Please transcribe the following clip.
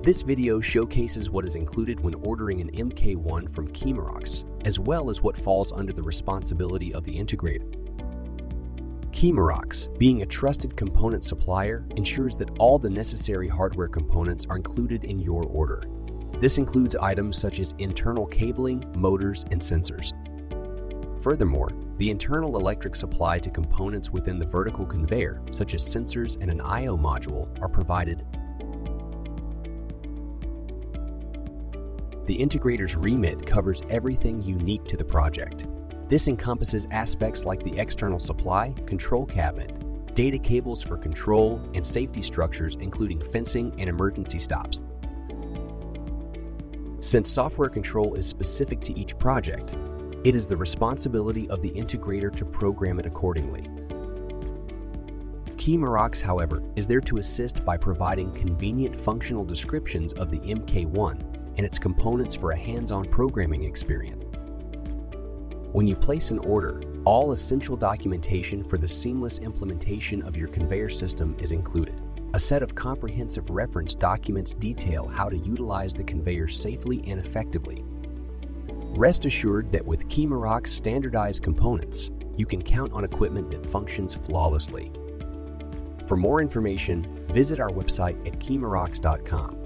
This video showcases what is included when ordering an MK1 from Qimarox, as well as what falls under the responsibility of the integrator. Qimarox, being a trusted component supplier, ensures that all the necessary hardware components are included in your order. This includes items such as internal cabling, motors, and sensors. Furthermore, the internal electric supply to components within the vertical conveyor, such as sensors and an I/O module, are provided. The integrator's remit covers everything unique to the project. This encompasses aspects like the external supply, control cabinet, data cables for control, and safety structures including fencing and emergency stops. Since software control is specific to each project, it is the responsibility of the integrator to program it accordingly. Qimarox, however, is there to assist by providing convenient functional descriptions of the MK1 and its components for a hands-on programming experience. When you place an order, all essential documentation for the seamless implementation of your conveyor system is included. A set of comprehensive reference documents detail how to utilize the conveyor safely and effectively. Rest assured that with Qimarox standardized components, you can count on equipment that functions flawlessly. For more information, visit our website at qimarox.com.